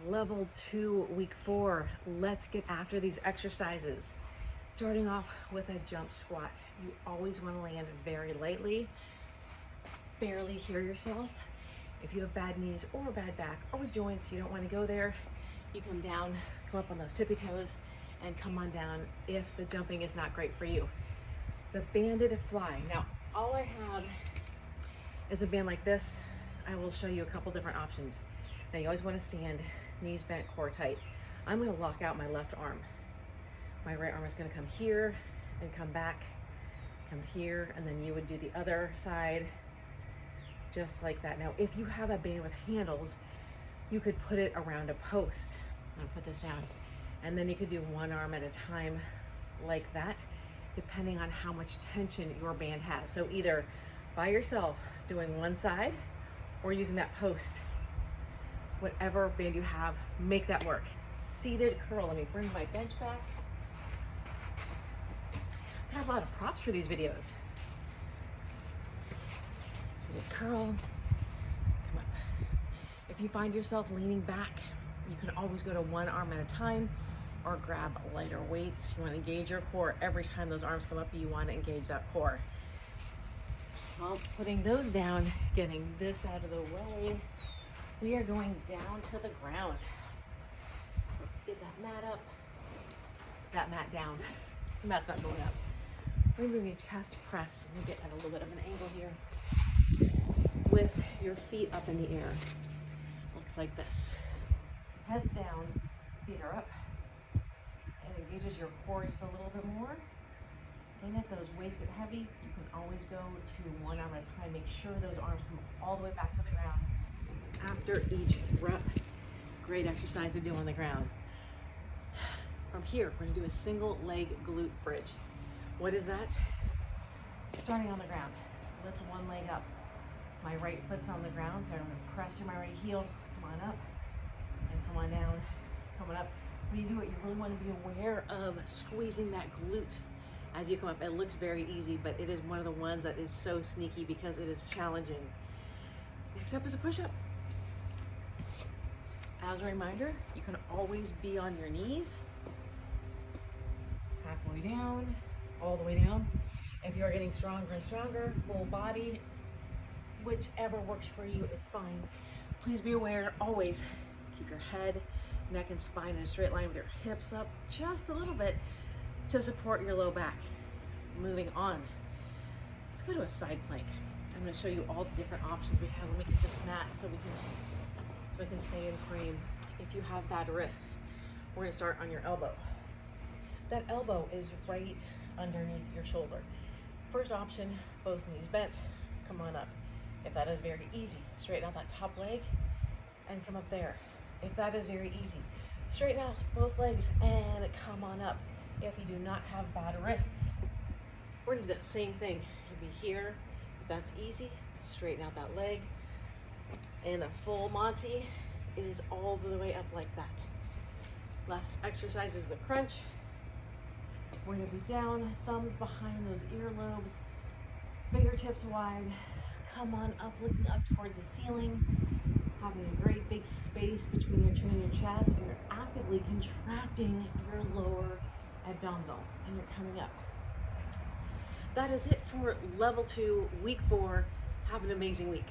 Level 2, week 4. Let's get after these exercises. Starting off with a jump squat. You always want to land very lightly, barely hear yourself. If you have bad knees or bad back or joints, you don't want to go there. You come down, come up on those tippy toes, and come on down if the jumping is not great for you. The banded fly. Now, all I have is a band like this. I will show you a couple different options. Now, you always want to stand, knees bent, core tight. I'm going to lock out my left arm. My right arm is going to come here and come back, come here, and then you would do the other side just like that. Now, if you have a band with handles, you could put it around a post. I'm going to put this down. And then you could do one arm at a time like that, depending on how much tension your band has. So either by yourself doing one side or using that post. Whatever band you have, make that work. Seated curl. Let me bring my bench back. I got a lot of props for these videos. Seated curl. Come up. If you find yourself leaning back, you can always go to one arm at a time or grab lighter weights. You want to engage your core. Every time those arms come up, you want to engage that core. Well, putting those down, getting this out of the way, we are going down to the ground. Let's get that mat up, that mat down. The mat's not going up. We're going to do a chest press. We'll get at a little bit of an angle here with your feet up in the air. Looks like this. Heads down, feet are up. It engages your core just a little bit more. And if those weights get heavy, you can always go to one arm at a time. Make sure those arms come all the way back to the ground after each rep. Great exercise to do on the ground. From here, we're gonna do a single leg glute bridge. What is that? Starting on the ground, lift one leg up. My right foot's on the ground, so I'm gonna press through my right heel, come on up, and come on down, coming up. When you do it, you really wanna be aware of squeezing that glute as you come up. It looks very easy, but it is one of the ones that is so sneaky because it is challenging. Next up is a push-up. As a reminder, you can always be on your knees, halfway down, all the way down. If you are getting stronger and stronger, full body, whichever works for you is fine. Please be aware, always keep your head, neck, and spine in a straight line with your hips up just a little bit to support your low back. Moving on, let's go to a side plank. I'm going to show you all the different options we have. Let me get this mat so I can stay in frame. If you have bad wrists, we're going to start on your elbow. That elbow is right underneath your shoulder. First option, both knees bent, come on up. If that is very easy, straighten out that top leg and come up there. If that is very easy, straighten out both legs and come on up. If you do not have bad wrists, we're gonna do that same thing. You'll be here. If that's easy, straighten out that leg. And a full Monty is all the way up like that. Last exercise is the crunch. We're gonna be down, thumbs behind those earlobes, fingertips wide. Come on up, looking up towards the ceiling. Having a great big space between your chin and your chest, and you're actively contracting your lower abdominals, and you're coming up. That is it for level 2, week 4. Have an amazing week.